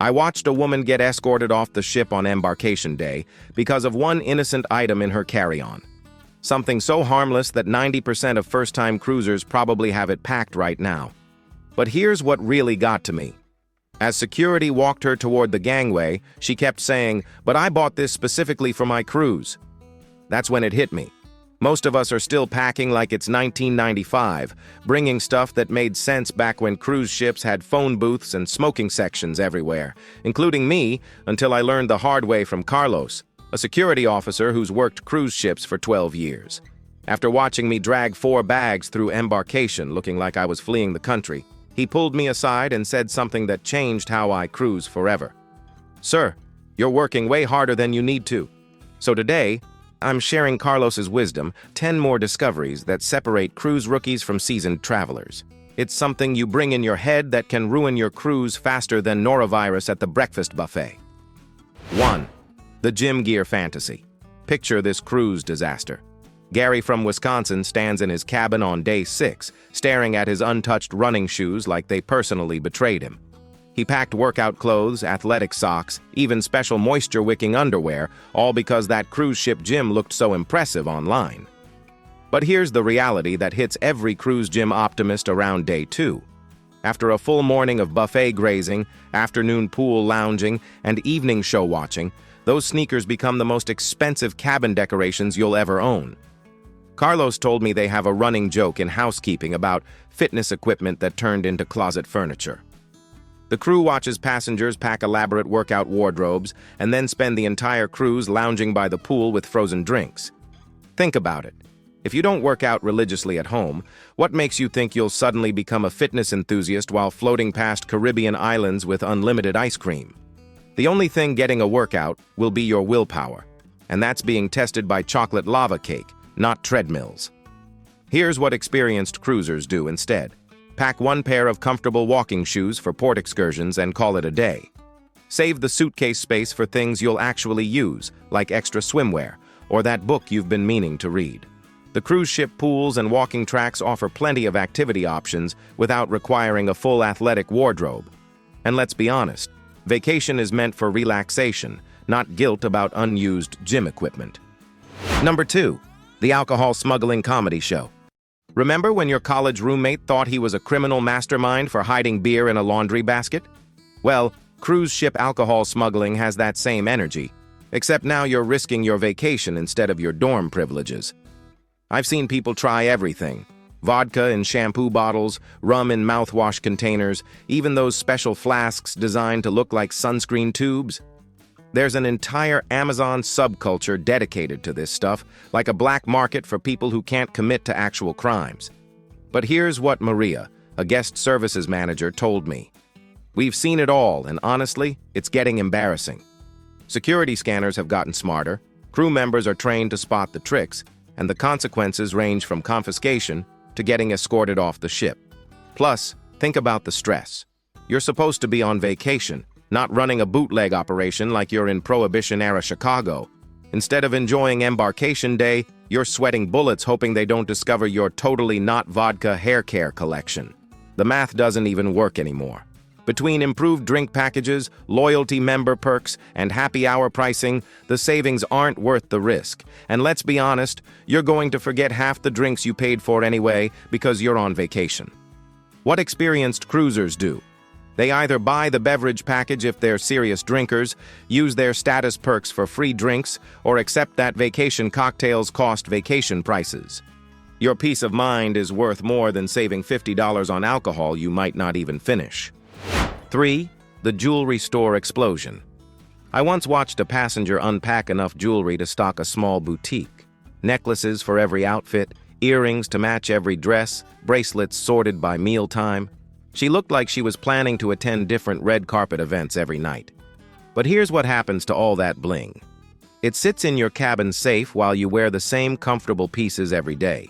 I watched a woman get escorted off the ship on embarkation day because of one innocent item in her carry-on. Something so harmless that 90% of first-time cruisers probably have it packed right now. But here's what really got to me. As security walked her toward the gangway, she kept saying, "But I bought this specifically for my cruise." That's when it hit me. Most of us are still packing like it's 1995, bringing stuff that made sense back when cruise ships had phone booths and smoking sections everywhere, including me, until I learned the hard way from Carlos, a security officer who's worked cruise ships for 12 years. After watching me drag 4 bags through embarkation looking like I was fleeing the country, he pulled me aside and said something that changed how I cruise forever. "Sir, you're working way harder than you need to." So today, I'm sharing Carlos's wisdom, 10 more discoveries that separate cruise rookies from seasoned travelers. It's something you bring in your head that can ruin your cruise faster than norovirus at the breakfast buffet. 1. The gym gear fantasy. Picture this cruise disaster. Gary from Wisconsin stands in his cabin on day 6, staring at his untouched running shoes like they personally betrayed him. He packed workout clothes, athletic socks, even special moisture-wicking underwear, all because that cruise ship gym looked so impressive online. But here's the reality that hits every cruise gym optimist around day 2. After a full morning of buffet grazing, afternoon pool lounging, and evening show watching, those sneakers become the most expensive cabin decorations you'll ever own. Carlos told me they have a running joke in housekeeping about fitness equipment that turned into closet furniture. The crew watches passengers pack elaborate workout wardrobes and then spend the entire cruise lounging by the pool with frozen drinks. Think about it. If you don't work out religiously at home, what makes you think you'll suddenly become a fitness enthusiast while floating past Caribbean islands with unlimited ice cream? The only thing getting a workout will be your willpower, and that's being tested by chocolate lava cake, not treadmills. Here's what experienced cruisers do instead. Pack 1 pair of comfortable walking shoes for port excursions and call it a day. Save the suitcase space for things you'll actually use, like extra swimwear, or that book you've been meaning to read. The cruise ship pools and walking tracks offer plenty of activity options without requiring a full athletic wardrobe. And let's be honest, vacation is meant for relaxation, not guilt about unused gym equipment. Number 2. The alcohol smuggling comedy show. Remember when your college roommate thought he was a criminal mastermind for hiding beer in a laundry basket? Well, cruise ship alcohol smuggling has that same energy, except now you're risking your vacation instead of your dorm privileges. I've seen people try everything. Vodka in shampoo bottles, rum in mouthwash containers, even those special flasks designed to look like sunscreen tubes. There's an entire Amazon subculture dedicated to this stuff, like a black market for people who can't commit to actual crimes. But here's what Maria, a guest services manager, told me. We've seen it all, and honestly, it's getting embarrassing. Security scanners have gotten smarter, crew members are trained to spot the tricks, and the consequences range from confiscation to getting escorted off the ship. Plus, think about the stress. You're supposed to be on vacation, not running a bootleg operation like you're in Prohibition-era Chicago. Instead of enjoying embarkation day, you're sweating bullets hoping they don't discover your totally not vodka hair care collection. The math doesn't even work anymore. Between improved drink packages, loyalty member perks, and happy hour pricing, the savings aren't worth the risk. And let's be honest, you're going to forget half the drinks you paid for anyway because you're on vacation. What experienced cruisers do? They either buy the beverage package if they're serious drinkers, use their status perks for free drinks, or accept that vacation cocktails cost vacation prices. Your peace of mind is worth more than saving $50 on alcohol you might not even finish. 3. The jewelry store explosion. I once watched a passenger unpack enough jewelry to stock a small boutique. Necklaces for every outfit, earrings to match every dress, bracelets sorted by mealtime. She looked like she was planning to attend different red carpet events every night. But here's what happens to all that bling. It sits in your cabin safe while you wear the same comfortable pieces every day.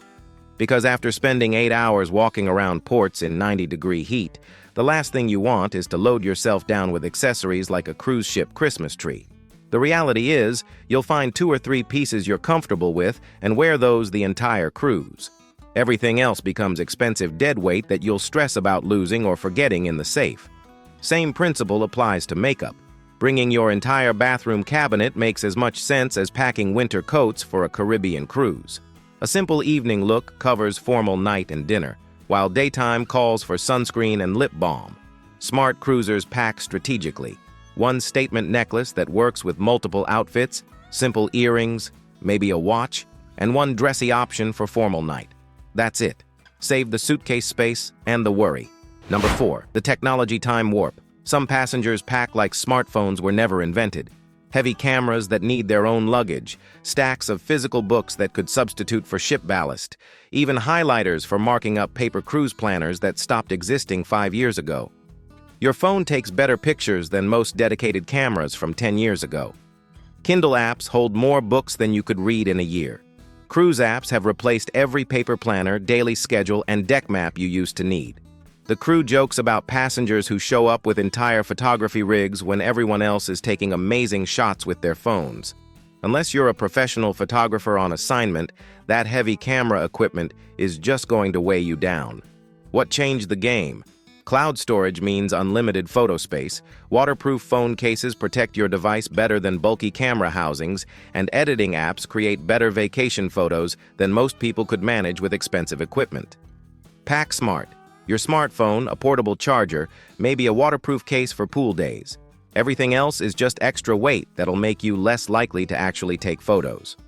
Because after spending 8 hours walking around ports in 90-degree heat, the last thing you want is to load yourself down with accessories like a cruise ship Christmas tree. The reality is, you'll find 2 or 3 pieces you're comfortable with and wear those the entire cruise. Everything else becomes expensive deadweight that you'll stress about losing or forgetting in the safe. Same principle applies to makeup. Bringing your entire bathroom cabinet makes as much sense as packing winter coats for a Caribbean cruise. A simple evening look covers formal night and dinner, while daytime calls for sunscreen and lip balm. Smart cruisers pack strategically. One statement necklace that works with multiple outfits, simple earrings, maybe a watch, and one dressy option for formal night. That's it. Save the suitcase space and the worry. Number 4. The technology time warp. Some passengers pack like smartphones were never invented. Heavy cameras that need their own luggage, stacks of physical books that could substitute for ship ballast, even highlighters for marking up paper cruise planners that stopped existing 5 years ago. Your phone takes better pictures than most dedicated cameras from 10 years ago. Kindle apps hold more books than you could read in a year. Cruise apps have replaced every paper planner, daily schedule, and deck map you used to need. The crew jokes about passengers who show up with entire photography rigs when everyone else is taking amazing shots with their phones. Unless you're a professional photographer on assignment, that heavy camera equipment is just going to weigh you down. What changed the game? Cloud storage means unlimited photo space, waterproof phone cases protect your device better than bulky camera housings, and editing apps create better vacation photos than most people could manage with expensive equipment. Pack smart. Your smartphone, a portable charger, maybe a waterproof case for pool days. Everything else is just extra weight that'll make you less likely to actually take photos.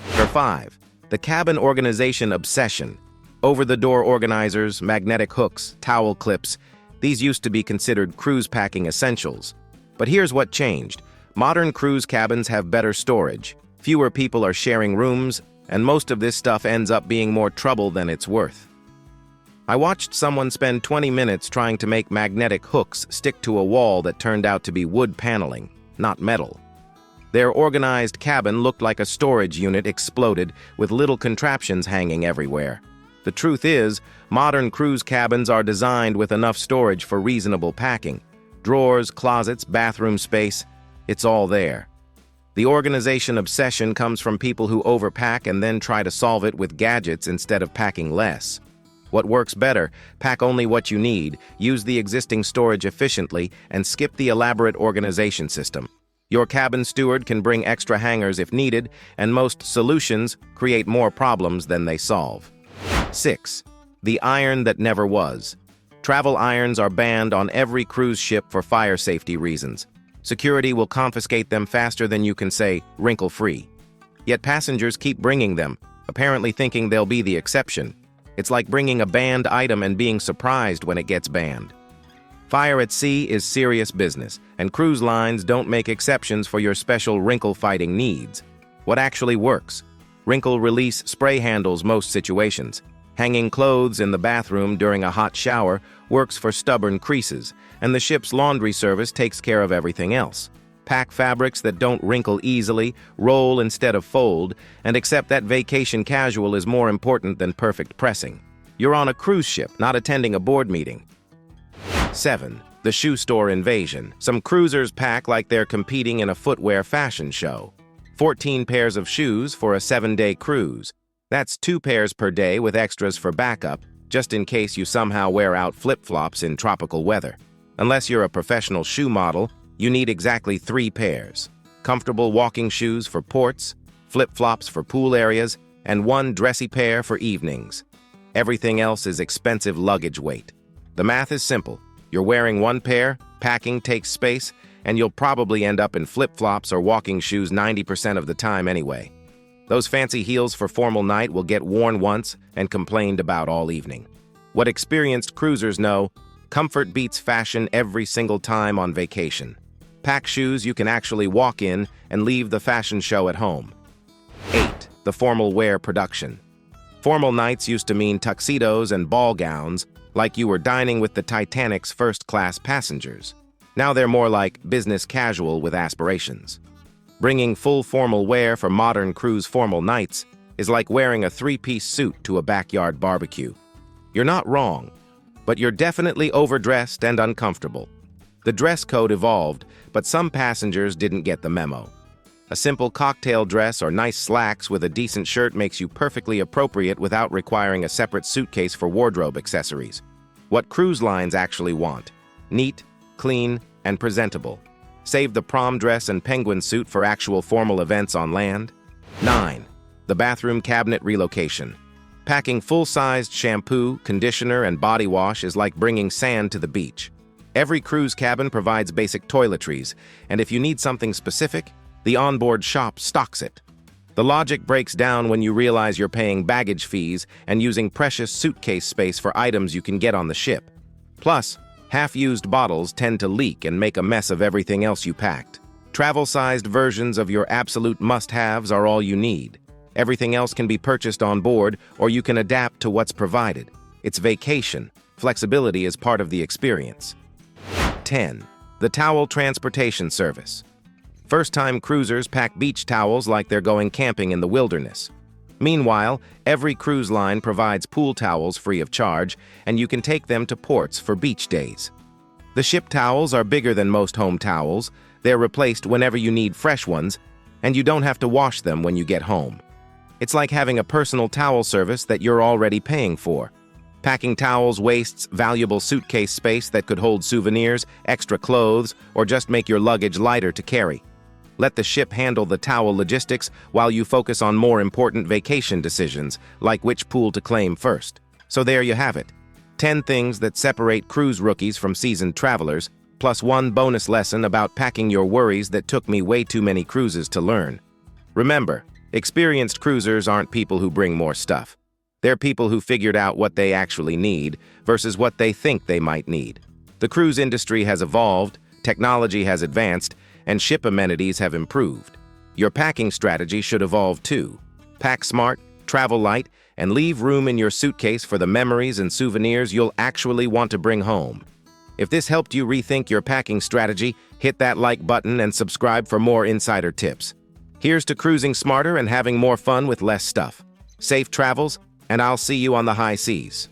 Number 5. The cabin organization obsession. Over-the-door organizers, magnetic hooks, towel clips, these used to be considered cruise packing essentials. But here's what changed. Modern cruise cabins have better storage, fewer people are sharing rooms, and most of this stuff ends up being more trouble than it's worth. I watched someone spend 20 minutes trying to make magnetic hooks stick to a wall that turned out to be wood paneling, not metal. Their organized cabin looked like a storage unit exploded with little contraptions hanging everywhere. The truth is, modern cruise cabins are designed with enough storage for reasonable packing. Drawers, closets, bathroom space, it's all there. The organization obsession comes from people who overpack and then try to solve it with gadgets instead of packing less. What works better? Pack only what you need, use the existing storage efficiently, and skip the elaborate organization system. Your cabin steward can bring extra hangers if needed, and most solutions create more problems than they solve. 6. The iron that never was. Travel irons are banned on every cruise ship for fire safety reasons. Security will confiscate them faster than you can say, wrinkle-free. Yet passengers keep bringing them, apparently thinking they'll be the exception. It's like bringing a banned item and being surprised when it gets banned. Fire at sea is serious business, and cruise lines don't make exceptions for your special wrinkle-fighting needs. What actually works? Wrinkle release spray handles most situations. Hanging clothes in the bathroom during a hot shower works for stubborn creases, and the ship's laundry service takes care of everything else. Pack fabrics that don't wrinkle easily, roll instead of fold, and accept that vacation casual is more important than perfect pressing. You're on a cruise ship, not attending a board meeting. 7. The shoe store invasion. Some cruisers pack like they're competing in a footwear fashion show. 14 pairs of shoes for a 7-day cruise. That's 2 pairs per day with extras for backup, just in case you somehow wear out flip-flops in tropical weather. Unless you're a professional shoe model, you need exactly 3 pairs. Comfortable walking shoes for ports, flip-flops for pool areas, and 1 dressy pair for evenings. Everything else is expensive luggage weight. The math is simple. You're wearing 1 pair, packing takes space, and you'll probably end up in flip-flops or walking shoes 90% of the time anyway. Those fancy heels for formal night will get worn once and complained about all evening. What experienced cruisers know, comfort beats fashion every single time on vacation. Pack shoes you can actually walk in and leave the fashion show at home. 8. The formal wear production. Formal nights used to mean tuxedos and ball gowns, like you were dining with the Titanic's first-class passengers. Now they're more like business casual with aspirations. Bringing full formal wear for modern cruise formal nights is like wearing a 3-piece suit to a backyard barbecue. You're not wrong, but you're definitely overdressed and uncomfortable. The dress code evolved, but some passengers didn't get the memo. A simple cocktail dress or nice slacks with a decent shirt makes you perfectly appropriate without requiring a separate suitcase for wardrobe accessories. What cruise lines actually want? Neat, clean, and presentable. Save the prom dress and penguin suit for actual formal events on land. 9. The bathroom cabinet relocation. Packing full-sized shampoo, conditioner, and body wash is like bringing sand to the beach. Every cruise cabin provides basic toiletries, and if you need something specific, the onboard shop stocks it. The logic breaks down when you realize you're paying baggage fees and using precious suitcase space for items you can get on the ship. Plus, half-used bottles tend to leak and make a mess of everything else you packed. Travel-sized versions of your absolute must-haves are all you need. Everything else can be purchased on board, or you can adapt to what's provided. It's vacation. Flexibility is part of the experience. 10. The towel transportation service. First-time cruisers pack beach towels like they're going camping in the wilderness. Meanwhile, every cruise line provides pool towels free of charge, and you can take them to ports for beach days. The ship towels are bigger than most home towels. They're replaced whenever you need fresh ones, and you don't have to wash them when you get home. It's like having a personal towel service that you're already paying for. Packing towels wastes valuable suitcase space that could hold souvenirs, extra clothes, or just make your luggage lighter to carry. Let the ship handle the towel logistics while you focus on more important vacation decisions, like which pool to claim first. So there you have it. 10 things that separate cruise rookies from seasoned travelers, plus one bonus lesson about packing your worries that took me way too many cruises to learn. Remember, experienced cruisers aren't people who bring more stuff. They're people who figured out what they actually need versus what they think they might need. The cruise industry has evolved, technology has advanced, and ship amenities have improved. Your packing strategy should evolve too. Pack smart, travel light, and leave room in your suitcase for the memories and souvenirs you'll actually want to bring home. If this helped you rethink your packing strategy, hit that like button and subscribe for more insider tips. Here's to cruising smarter and having more fun with less stuff. Safe travels, and I'll see you on the high seas.